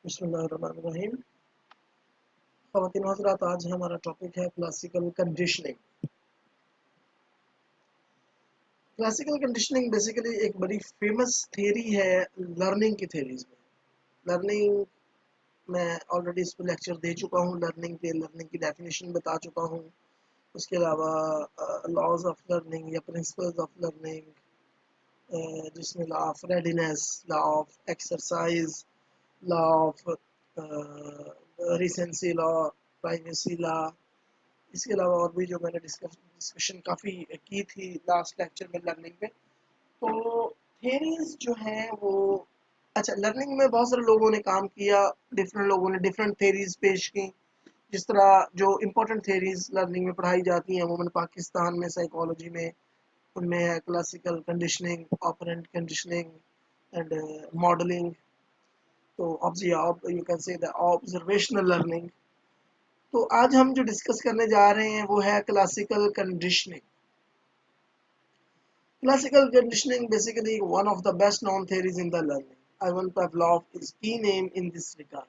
बिस्मिल्लाहिर्रहमानिर्रहीम। ख़वातीन व हज़रात, आज हमारा टॉपिक है classical conditioning. Classical conditioning basically एक बड़ी फेमस थियरी है लर्निंग की थेरीज में। लर्निंग मैं ऑलरेडी इस पर लेक्चर दे चुका हूँ, लर्निंग की डेफिनेशन बता चुका हूँ। उसके अलावा लॉज ऑफ लर्निंग या प्रिंसिपल्स ऑफ लर्निंग, जिसमें law of readiness, law of exercise, law of recency law, privacy law, इसके अलावा और भी जो मैंने डिस्कशन काफ़ी की थी लास्ट लेक्चर में लर्निंग पे। तो थियरीज जो हैं वो, अच्छा, लर्निंग में बहुत सारे लोगों ने काम किया, डिफरेंट लोगों ने डिफरेंट थियरीज पेश की। जिस तरह जो इम्पोर्टेंट थियरीज लर्निंग में पढ़ाई जाती हैं अमूमन पाकिस्तान में साइकोलॉजी में, उनमें है classical conditioning, operant conditioning and modelling. तो you can say the observational learning. तो आज हम जो डिस्कस करने जा रहे हैं वो है classical conditioning. Classical conditioning basically one of the best known theories in the learning. Ivan Pavlov is key name in this regard.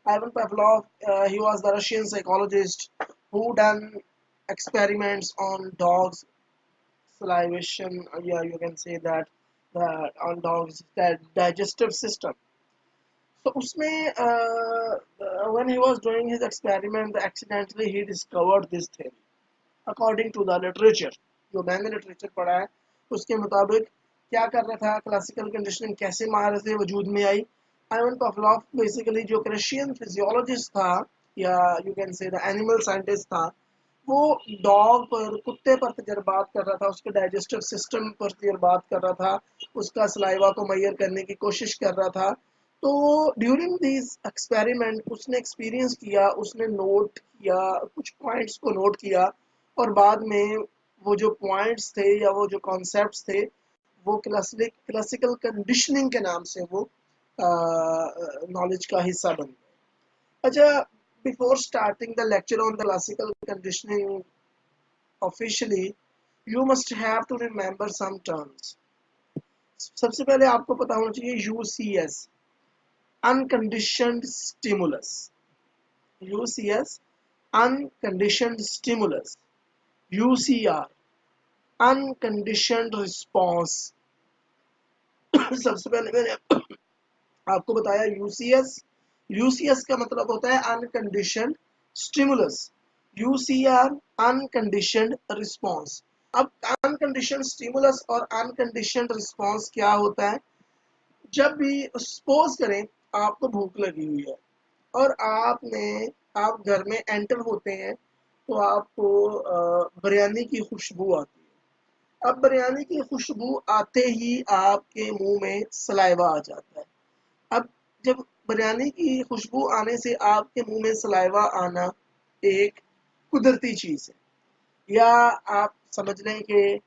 Ivan Pavlov, he was the Russian psychologist who done experiments on dogs salivation. Yeah, you can say that on dogs that digestive system. So उसमें when he was doing his experiment, accidentally he discovered this theory. According to the literature, जो मैंने literature पढ़ा है उसके मुताबिक क्या कर रहा था, क्लासिकल कंडीशनिंग कैसे महारत से वजूद में आई। आइवन पावलोव बेसिकली जो रशियन फिजियोलॉजिस्ट था या you can say the animal scientist था, वो डॉग पर, कुत्ते पर तजर्बात कर रहा था, उसके डाइजेस्टिव सिस्टम पर तजर्बात कर रहा था, उसका सलाइवा को मैयर करने की कोशिश कर रहा था। तो ड्यूरिंग दिस एक्सपेरिमेंट उसने एक्सपीरियंस किया, उसने नोट किया, कुछ पॉइंट्स को नोट किया, और बाद में वो जो पॉइंट्स थे या वो जो कॉन्सेप्ट्स थे वो क्लासिकल कंडीशनिंग के नाम से वो नॉलेज का हिस्सा बन गए। अच्छा, before starting the lecture on the classical conditioning officially, you must have to remember some terms. सबसे पहले आपको पता होना चाहिए UCS, unconditioned stimulus. UCS, unconditioned stimulus. UCR, unconditioned response. सबसे पहले मैंने आपको बताया यूसीएस। यूसीएस का मतलब होता है unconditioned stimulus, UCR unconditioned response. अब अनकंडीशनड स्टिमुलस और अनकंडीशनड रिस्पॉन्स क्या होता है? जब भी सपोज करें आपको भूख लगी हुई है और आप घर में एंटर होते हैं तो आपको बिरयानी की खुशबू आती है। अब बिरयानी की खुशबू आते ही आपके मुंह में सलाइवा आ जाता है। अब जब बिरयानी की खुशबू आने से आपके मुंह में सलाइवा आना एक कुदरती चीज़ है। या आप समझ लें कि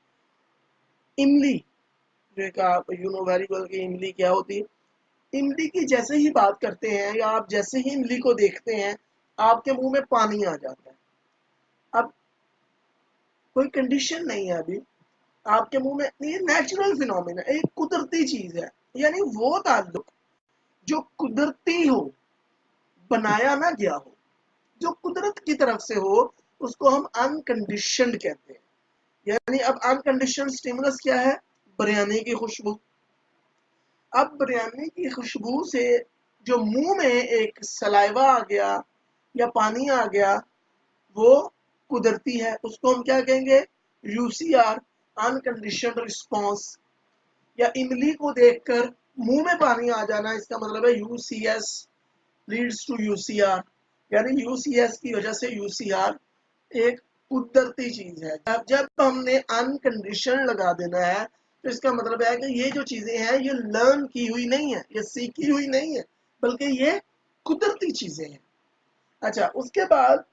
इमली, जो एक आप यू नो वेरी वेल कि इमली क्या होती है। इमली की जैसे ही बात करते हैं या आप जैसे ही इमली को देखते हैं आपके मुंह में पानी आ जाता है। अब कोई कंडीशन नहीं है अभी आपके मुंह में, ये नेचुरल फिनोमिना, एक कुदरती चीज है। यानी वो ताल्लुक जो कुदरती हो, बनाया ना गया हो, जो कुदरत की तरफ से हो, उसको हम अनकंडीशनड कहते हैं। यानी अब अनकंडीशनड स्टिमुलस क्या है? बिरयानी की खुशबू। अब बिरयानी की खुशबू से जो मुंह में एक सलाइवा आ गया या पानी आ गया, वो कुदरती है, उसको हम क्या कहेंगे? यूसीआर, अनकंडीशनड रिस्पॉन्स। या इमली को देखकर मुंह में पानी आ जाना, इसका मतलब है यूसीएस लीड्स टू यूसीआर। यानी यूसीएस की वजह से यूसीआर एक कुदरती चीज है। अब जब हमने अनकंडीशन लगा देना है तो इसका मतलब है कि ये जो चीजें हैं ये लर्न की हुई नहीं है, ये सीखी हुई नहीं है, बल्कि ये कुदरती चीजें हैं। अच्छा, उसके बाद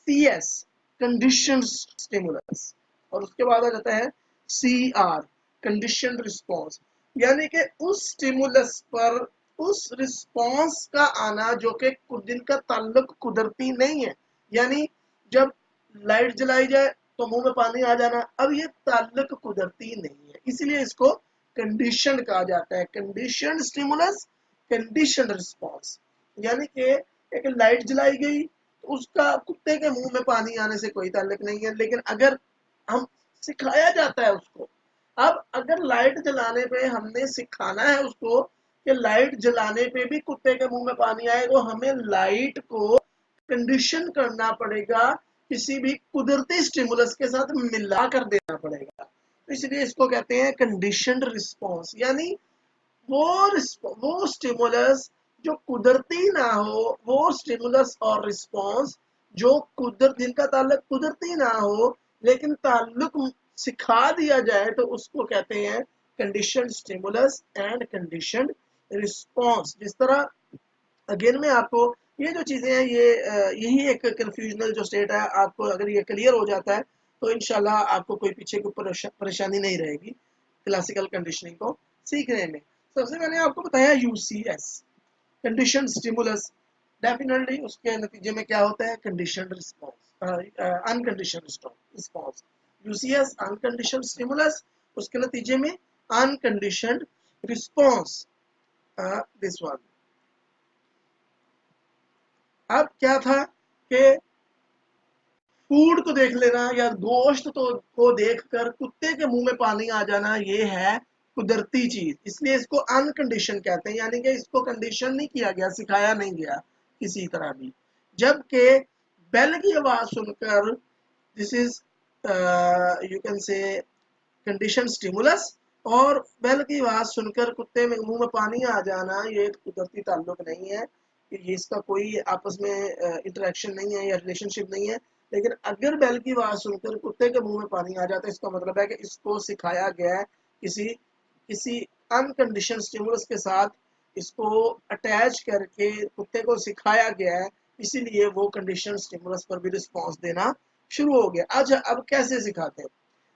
CS, कंडीशनड स्टिमुलस, और उसके बाद आ जाता है CR, कंडीशनड रिस्पॉन्स। यानी कि उस स्टिमुलस पर उस रिस्पॉन्स का आना जो कि जिनका ताल्लुक कुदरती नहीं है। यानी जब लाइट जलाई जाए तो मुंह में पानी आ जाना, अब ये ताल्लुक कुदरती नहीं है, इसीलिए इसको कंडीशन कहा जाता है। Conditioned stimulus, conditioned response. यानी कि एक लाइट जलाई गई तो उसका कुत्ते के मुंह में पानी आने से कोई ताल्लुक नहीं है, लेकिन अगर हम सिखाया जाता है उसको, अब अगर लाइट जलाने पे हमने सिखाना है उसको कि लाइट जलाने पे भी कुत्ते के मुंह में पानी आए, तो हमें लाइट को कंडीशन करना पड़ेगा, किसी भी कुदरती स्टिमुलस के साथ मिला कर देना पड़ेगा। तो इसलिए इसको कहते हैं कंडीशनड रिस्पॉन्स, यानी वो स्टिमुलस जो कुदरती ना हो, वो स्टिमुलस और रिस्पॉन्स जो कुदरत जिनका ताल्लुक कुदरती ना हो लेकिन ताल्लुक सिखा दिया जाए, तो उसको कहते हैं conditioned stimulus and conditioned response. जिस तरह अगेन में आपको ये जो चीज़ें हैं, ये यही एक कन्फ्यूजनल जो स्टेट है, आपको अगर ये क्लियर हो जाता है तो इंशाल्लाह आपको कोई पीछे कोई परेशानी नहीं रहेगी क्लासिकल कंडीशनिंग को सीखने में। सबसे मैंने आपको बताया यूसीएस, कंडीशन स्टिमुलस, डेफिनेटली उसके नतीजे में क्या होता है, condition response, uncondition response. UCS uncondition stimulus, उसके नतीजे में अनकंडीशन रिस्पॉन्स, दिस वन। अब क्या था कि फूड को देख लेना या गोश्त तो को देखकर कुत्ते के मुंह में पानी आ जाना, ये है कुदरती चीज, इसलिए इसको अनकंडीशन कहते हैं, यानी कि इसको कंडीशन नहीं किया गया, सिखाया नहीं गया किसी तरह भी। जबकि बेल की आवाज सुनकर, दिस इज यू कैन से कंडीशन स्टिमुलस, और बेल की आवाज सुनकर कुत्ते में मुंह में पानी आ जाना, ये कुदरती ताल्लुक नहीं है, ये इसका कोई आपस में इंटरेक्शन नहीं है या रिलेशनशिप नहीं है। लेकिन अगर बेल की आवाज सुनकर कुत्ते के मुंह में पानी आ जाता है, इसका मतलब है कि इसको सिखाया गया है किसी किसी अनकंडीशन स्टिमुलस के साथ, इसको अटैच करके कुत्ते को सिखाया गया है, इसीलिए वो कंडीशन स्टिमुलस पर भी रिस्पॉन्स देना शुरू हो गया। अच्छा, अब कैसे सिखाते हैं?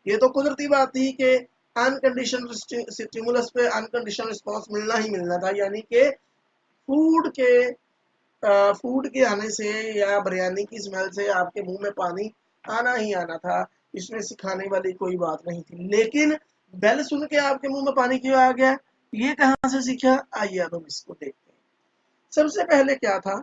ये तो कुदरती बात थी कि अनकंडीशन स्टिमुलस पे अनकंडीशन रिस्पॉन्स मिलना ही मिलना था, यानी कि फूड के फूड के आने से या बिरयानी की स्मेल से आपके मुंह में पानी आना ही आना था, इसमें सिखाने वाली कोई बात नहीं थी। लेकिन बेल सुन के आपके मुंह में पानी क्यों आ गया, ये कहाँ से सीखा, आइए अब हम इसको देखते हैं। सबसे पहले क्या था,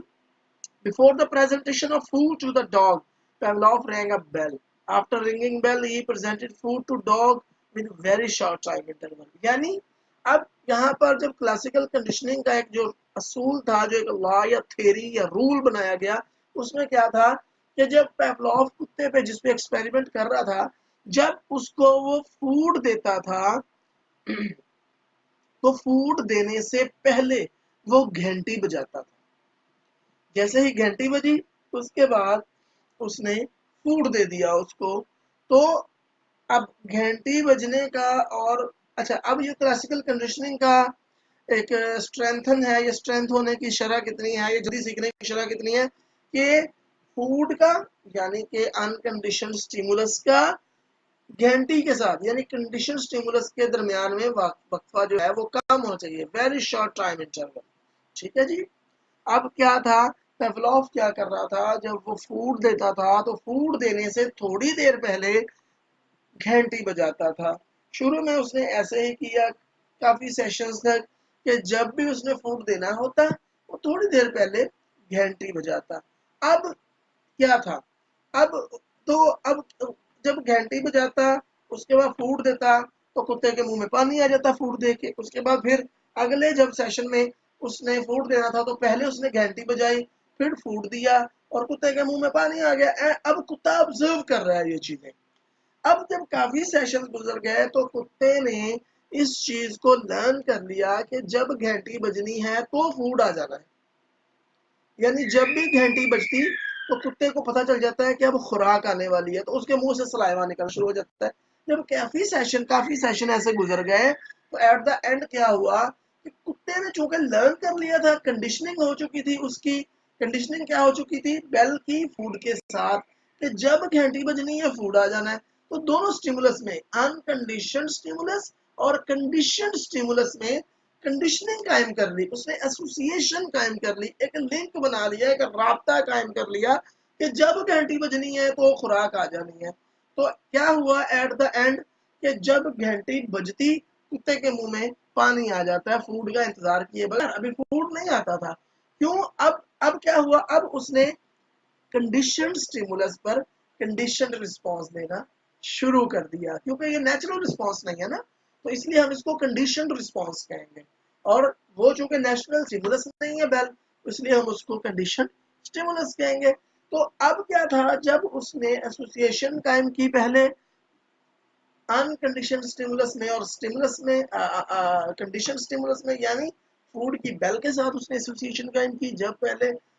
before the presentation of food to the dog, Pavlov rang a bell. After ringing bell, he presented food to dog with very short time interval. यानी अब यहाँ पर जब क्लासिकल कंडीशनिंग का एक जो असूल था, जो एक लॉ या थ्योरी या रूल बनाया गया, उसमें क्या था कि जब पेवलॉव कुत्ते पे जिस पे एक्सपेरिमेंट कर रहा था, जब उसको वो फूड देता था तो फूड देने से पहले वो घंटी बजाता था। जैसे ही घंटी बजी, उसके बाद उसने फूड दे दिया उसको। तो अब घंटी बजने का और अच्छा, अब ये क्लासिकल कंडीशनिंग का एक स्ट्रेंथन है, ये स्ट्रेंथ होने की शरह कितनी है, ये जल्दी सीखने की शरह कितनी है कि फूड का यानी कि अनकंडीशन स्टिमुलस का घंटी के साथ यानी कंडीशन स्टिमुलस के दरमियान में वक्फा जो है वो कम होना चाहिए, वेरी शॉर्ट टाइम इंटरवल। ठीक है जी। अब क्या था, पेवलॉव क्या कर रहा था, जब वो फूड देता था तो फूड देने से थोड़ी देर पहले घंटी बजाता था। शुरू में उसने ऐसे ही किया काफी सेशंस तक कि जब भी उसने फूड देना होता वो थोड़ी देर पहले घंटी बजाता। अब क्या था, अब अब जब घंटी बजाता, उसके बाद फूड देता, तो कुत्ते के मुंह में पानी आ जाता फूड दे के। उसके बाद फिर अगले जब सेशन में उसने फूड देना था तो पहले उसने घंटी बजाई, फिर फूड दिया और कुत्ते के मुंह में पानी आ गया। अब कुत्ता ऑब्जर्व कर रहा है ये चीजें। अब जब काफी सेशन गुजर गए तो कुत्ते ने इस चीज को लर्न कर लिया कि जब घंटी बजनी है तो फूड आ जाना है, यानी जब भी घंटी बजती तो कुत्ते को पता चल जाता है कि अब खुराक आने वाली है, तो उसके मुंह से सलाइवा निकलना शुरू हो जाता है। जब काफी सेशन ऐसे गुजर गए तो एट द एंड क्या हुआ कि कुत्ते ने चूंकि लर्न कर लिया था, कंडीशनिंग हो चुकी थी उसकी। कंडीशनिंग क्या हो चुकी थी, बेल की फूड के साथ, कि जब घंटी बजनी है फूड आ जाना है। तो दोनों स्टिमुलस में, अनकंडीशनड स्टिमुलस और कंडीशनड स्टिमुलस में कंडीशनिंग कायम कर ली उसने, एसोसिएशन कायम कर ली, एक लिंक बना लिया, एक राब्ता कायम कर लिया कि जब घंटी बजनी है तो खुराक आ जानी है। तो क्या हुआ एट द एंड कि जब घंटी बजती कुत्ते के मुंह में पानी आ जाता है, फूड का इंतजार किए बगैर। अभी फूड नहीं आता था, क्यों? अब क्या हुआ, अब उसने कंडीशन स्टिमुलस पर कंडीशन रिस्पॉन्स देना शुरू कर दिया, क्योंकि ये नेचुरल रिस्पॉन्स नहीं है ना, तो इसलिए हम इसको कंडीशन रिस्पॉन्स कहेंगे। और वो चूंकि नेचुरल स्टिमुलस नहीं है बेल, इसलिए हम उसको कंडीशन स्टिमुलस कहेंगे। तो अब क्या था, जब उसने एसोसिएशन कायम की पहले अनकंडीशन स्टिमुलस में और स्टिमुलस में, कंडीशन स्टिमुलस में, यानी फूड की बेल के साथ उसने एसोसिएशन कायम की। जब पहले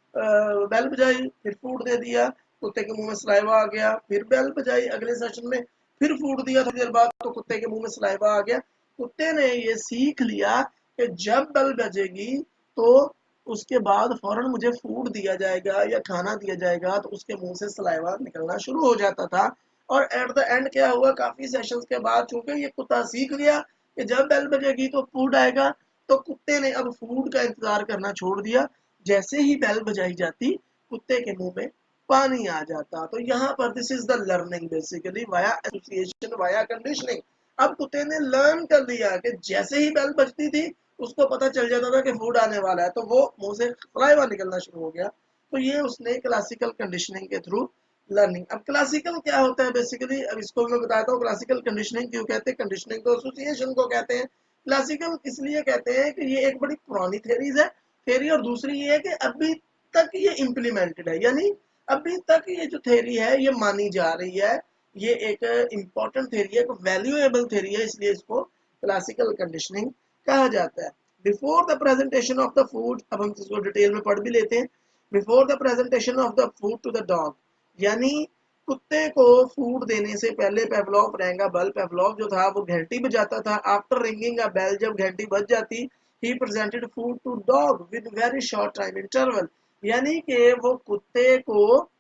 बेल बजाई, फिर फूड दे दिया, कुत्ते के मुंह में सलाइवा आ गया, फिर बेल बजाई अगले सेशन में, फिर फूड दिया थोड़ी देर बाद, तो कुत्ते के मुंह में सलाइवा आ गया। कुत्ते ने ये सीख लिया कि जब बेल बजेगी तो उसके बाद फौरन मुझे फूड दिया जाएगा या खाना दिया जाएगा, तो उसके मुंह से सलाइवा निकलना शुरू हो जाता था। और एट द एंड क्या हुआ, काफी सेशंस के बाद चूंकि ये कुत्ता सीख लिया कि जब बेल बजेगी तो फूड आएगा, तो कुत्ते ने अब फूड का इंतजार करना छोड़ दिया। जैसे ही बेल बजाई जाती, कुत्ते के मुंह में पानी आ जाता। तो यहाँ पर this is the learning basically via association via conditioning. अब कुत्ते ने लर्न कर लिया कि जैसे ही बेल बजती थी, उसको पता चल जाता था कि फूड आने वाला है, तो वो मुंह से सलाइवा निकलना शुरू हो गया। तो ये उसने क्लासिकल कंडीशनिंग के थ्रू लर्निंग। अब क्लासिकल क्या होता है बेसिकली, अब इसको मैं बताता हूँ। क्लासिकल कंडीशनिंग क्यों कहते हैं? कंडीशनिंग तो एसोसिएशन को कहते हैं, क्लासिकल इसलिए कहते हैं कि ये एक बड़ी पुरानी थेरीज है थेरी, और दूसरी ये है कि अभी तक ये इम्प्लीमेंटेड है, यानी अभी तक ये जो थेरी है ये मानी जा रही है। ये एक इम्पोर्टेंट थेरी है, एक वैल्यूएबल थेरी है, इसलिए इसको क्लासिकल कंडीशनिंग कहा जाता है। Before the presentation of the food, अब हम इसको डिटेल में पढ़ भी लेते हैं। Before the presentation of the food to the dog, यानी कुत्ते को फूड देने से पहले पेवलोव रहेगा बल, पेवलोव जो था वो घंटी बजाता था। आफ्टर रिंगिंग अ बेल, जब घंटी बज जाती, he presented food to dog with very short time interval, यानी कि वो कुत्ते को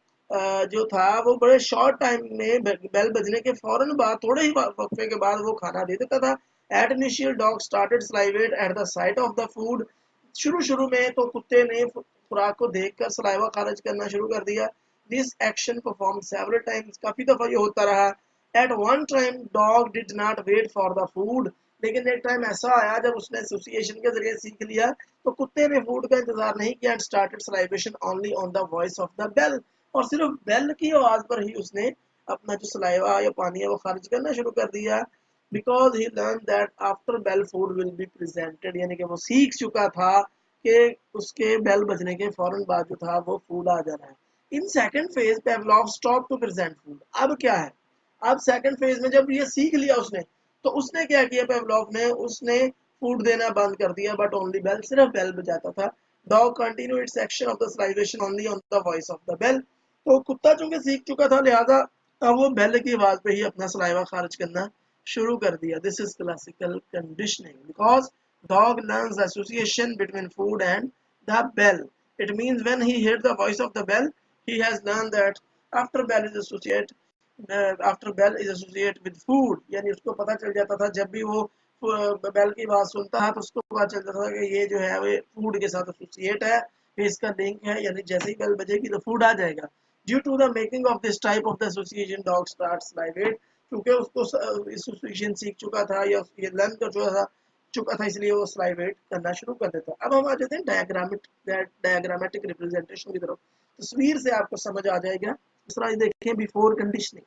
जो था वो बड़े शॉर्ट टाइम में बेल बजने के फौरन बाद, थोड़े ही वक्फे के बाद वो खाना दे देता था। At initial dog started salivate at the sight of the food, शुरू शुरू में तो कुत्ते ने खुराक को देखकर सलाइवा खारिज करना शुरू कर दिया। This action perform several times, काफी दफा ये होता रहा। At one time dog did not wait for the food, लेकिन एक टाइम ऐसा आया जब उसने एसोसिएशन के जरिए सीख लिया, तो कुत्ते ने फूड का इंतजार नहीं किया। And started salivation only on the voice of the bell, और सिर्फ बेल की आवाज पर ही उसने अपना जो सलाइवा या पानी है वो खारिज करना शुरू कर दिया। Because he learn that after bell food will be presented, यानी कि वो सीख चुका था कि उसके बेल बजने के फौरन बाद जो था वो फूड आ जाना है। In second phase Pavlov stop to present food. अब क्या है, अब सेकंड फेज में जब ये सीख लिया उसने, तो उसने क्या किया पेवलोव ने, उसने फूड देना बंद कर दिया, बट ओनली बेल, सिर्फ बेल बजाता था। Dog continue its action of the salivation only on the voice of the bell, तो कुत्ता चूंकि सीख चुका था, लिहाजा अब वो बेल की आवाज पे ही अपना सलाइवा खारिज करना शुरू कर दिया। This is classical conditioning because dog learns the association between food and the bell. It means when he heard the voice of the bell, he has learned that after bell is associate with food, यानी उसको पता चल जाता था जब भी वो bell की आवाज सुनता था, तो उसको पता चल जाता था कि ये जो है वो फूड के साथ एसोसिएट है, इसका लिंक है, यानी जैसे ही बेल बजेगी तो फूड आ जाएगा। Due to the making of this type of the association dog starts salivate, क्योंकि उसको एसोसिएशन सीख चुका था या ये लर्न कर चुका था, इसलिए वो स्लाइवेट करना शुरू कर देता। अब हम आ जाते हैं डायग्रामेटिक रिप्रेजेंटेशन की तरफ। तस्वीर से आपको समझ आ जाएगा। इस तरह देखें, बिफोर कंडीशनिंग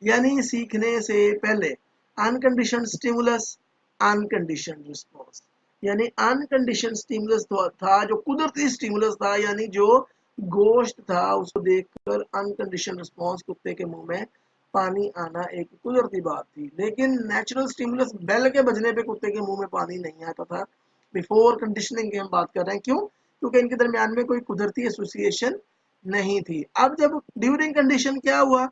यानी सीखने से पहले, अनकंडीशन स्टिमुलस, अनकंडीशन रिस्पॉन्स, यानी अनकंडीशन स्टिमुलस था जो कुदरती स्टिमुलस था, यानी जो गोश्त था उसको देखकर अनकंडीशन रिस्पॉन्स, कुत्ते के मुंह में पानी आना एक कुदरती बात थी। लेकिन नेचुरल स्टिमुलस बेल के बजने पे कुत्ते के मुंह में पानी नहीं आता था। बिफोर कंडीशनिंग की हम बात कर रहे हैं, क्यों? क्योंकि इनके दरमियान में कोई कुदरती एसोसिएशन नहीं थी। अब जब ड्यूरिंग कंडीशन क्या हुआ,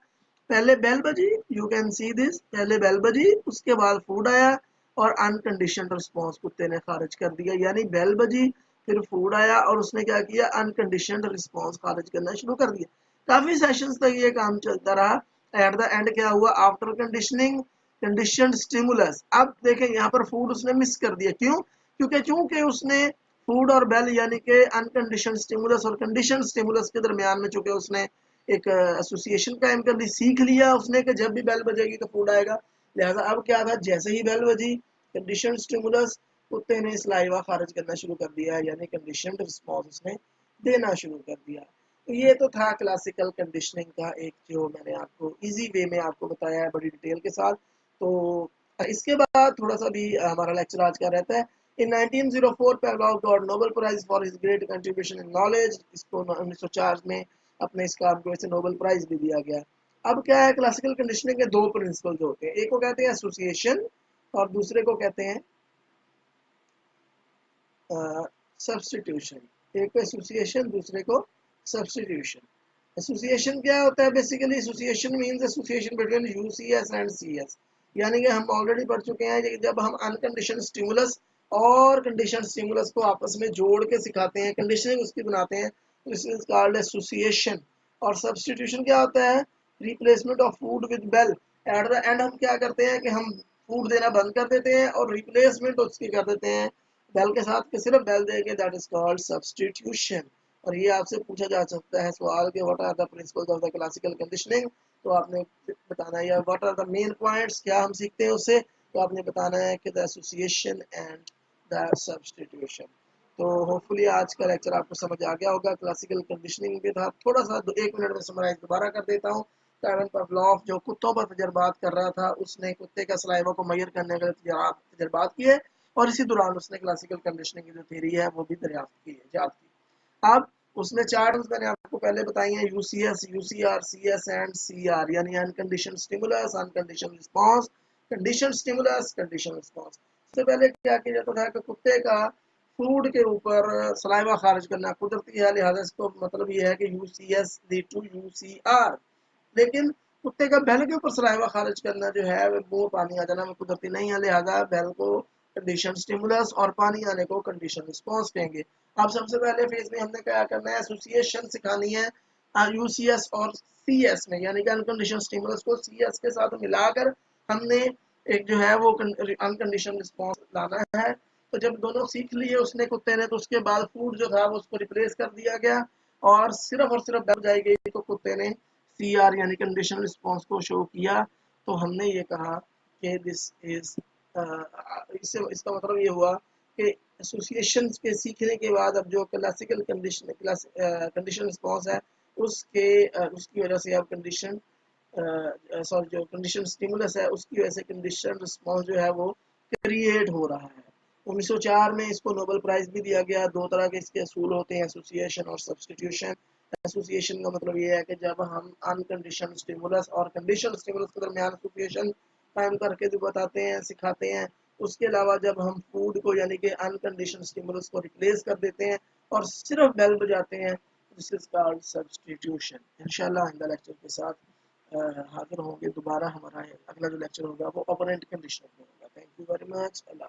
पहले बेल बजी, यू कैन सी दिस, पहले बेल बजी, उसके बाद फूड आया, और अनकंडीशनड रिस्पॉन्स कुत्ते ने खारिज कर दिया। यानी बेल बजी, फिर फूड आया, और उसने क्या किया, अनकंडीशनड रिस्पॉन्स खारिज करना शुरू कर दिया। काफी सेशंस तक ये काम चलता रहा। एट द एंड क्या हुआ, आफ्टर कंडीशनिंग कंडीशन स्टिमुलस। अब देखें यहाँ पर फूड उसने मिस कर दिया, क्यों? क्योंकि चूंकि उसने फूड और बेल यानी कि अनकंडीशन स्टिमुलस और कंडीशन स्टिमुलस के दरमियान में चूंकि उसने एक एसोसिएशन कायम कर ली, सीख लिया उसने कि जब भी बेल बजेगी तो फूड आएगा। लिहाजा अब क्या था, जैसे ही बेल बजी, कंडीशन स्टिमुलस कुत्ते ने सलाइवा खारिज करना शुरू कर दिया, यानी कंडीशनड रिस्पॉन्स उसने देना शुरू कर दिया। तो ये तो था क्लासिकल कंडीशनिंग का एक, जो मैंने आपको इजी वे में आपको बताया है बड़ी डिटेल के साथ। तो इसके बाद थोड़ा सा भी हमारा लेक्चर आज का रहता है। In 1904 Pavlov got Nobel prize for his great contribution in knowledge. इसको 1904 में अपने इस काम को वैसे नोबेल प्राइज भी दिया गया। अब क्या है, क्लासिकल कंडीशनिंग के दो प्रिंसिपल होते हैं, एक को कहते हैं एसोसिएशन और दूसरे को कहते हैं सब्सटीट्यूशन। एक को एसोसिएशन, दूसरे को सब्सटीट्यूशन। एसोसिएशन क्या होता है? Basically association means association between UCS and CS. यानी कि हम ऑलरेडी पढ़ चुके हैं कि जब हम अनकंडीशनड स्टिमुलस और कंडीशन स्टिमुलस को आपस में जोड़ के सिखाते हैं, कंडीशनिंग उसकी बनाते हैं, तो दिस इज कॉल्ड एसोसिएशन। और सब्सटीट्यूशन क्या होता है? Replacement of food with bell. At the end हम क्या करते हैं कि हम फूड देना बंद कर देते हैं और रिप्लेसमेंट उसकी कर देते हैं बेल के साथ, कि सिर्फ बेल देंगे, दैट इज कॉल्ड सब्सटीट्यूशन। और ये आपसे पूछा जा सकता है सवाल कि what are the principles of the classical conditioning. तो आपने बताना है, या what are the main points, क्या हम सीखते हैं उससे, तो आपने बताना है कि the association and the substitution. तो होपफुली आज का लेक्चर आपको समझ आ गया होगा। क्लासिकल कंडीशनिंग में था थोड़ा सा 1 मिनट में समराइज दोबारा कर देता हूँ। पैवेल पावलोव जो कुत्तों पर तजर्बात कर रहा था, उसने कुत्ते का सलाइवा को मेजर करने का तजर्बात किए और इसी दौरान उसने क्लासिकल कंडीशनिंग की जो थ्योरी है वो भी दरियाफ्त की है, याद की। अब उसमें 4 टर्म्स मैंने आपको पहले बताई हैं, यूसीएस, यूसीआर, सीएस एंड सीआर, यानी unconditioned stimulus, unconditioned response, conditioned stimulus, conditioned response. सबसे पहले क्या किया जाता था कि कुत्ते का फूड के ऊपर सलाइवा खारिज करना कुदरती है, लिहाजा इसको मतलब ये है कि यूसीएस लीड टू यूसीआर। लेकिन कुत्ते का बैल के ऊपर सलाइवा खारिज करना जो है वो पानी आ जाना वो कुदरती नहीं है, लिहाजा बैल को कंडीशन स्टिमुलस और पानी आने को कंडीशन रिस्पॉन्स कहेंगे। अब सबसे पहले फेज में हमने क्या करना है, एसोसिएशन सिखानी है यूसीएस और सीएस में, यानी कि अनकंडीशन स्टिमुलस को सीएस के साथ मिलाकर हमने एक जो है वो अनकंडीशन रिस्पॉन्स लाना है। तो जब दोनों सीख लिए उसने कुत्ते ने, तो उसके बाद फूड जो था वो उसको रिप्लेस कर दिया गया और सिर्फ बैल जाई गई, तो कुत्ते ने सीआर यानी कंडीशनल रिस्पांस को शो किया। तो हमने ये कहा कि दिस इज इससे इसका मतलब ये हुआ कि एसोसिएशन के सीखने के बाद अब जो क्लासिकल कंडीशन रिस्पांस है उसकी वजह से अब कंडीशन सॉरी जो कंडीशन स्टिमुलस है उसकी वजह से कंडीशन रिस्पांस जो है वो क्रिएट हो रहा है। 1904 में इसको नोबेल प्राइज भी दिया गया। दो तरह के इसके असूल होते हैं, एसोसिएशन और सब्सटीट्यूशन। एसोसिएशन का मतलब ये है कि जब हम अनकंडीशन स्टिमुलस और कंडीशन स्टिमुलस के दरमियान एसोसिएशन कायम करके जो बताते हैं, सिखाते हैं, उसके अलावा जब हम फूड को यानी कि अनकंडीशन स्टिमुलस को रिप्लेस कर देते हैं और सिर्फ बेल बजाते हैं, दिस इज कॉल्ड सब्सटीट्यूशन। इंशाल्लाह आइंदा लेक्चर के साथ हाजिर होंगे दोबारा। हमारा अगला जो लेक्चर होगा वो ऑपरेंट कंडीशन में होगा। Thank you very much. Allah.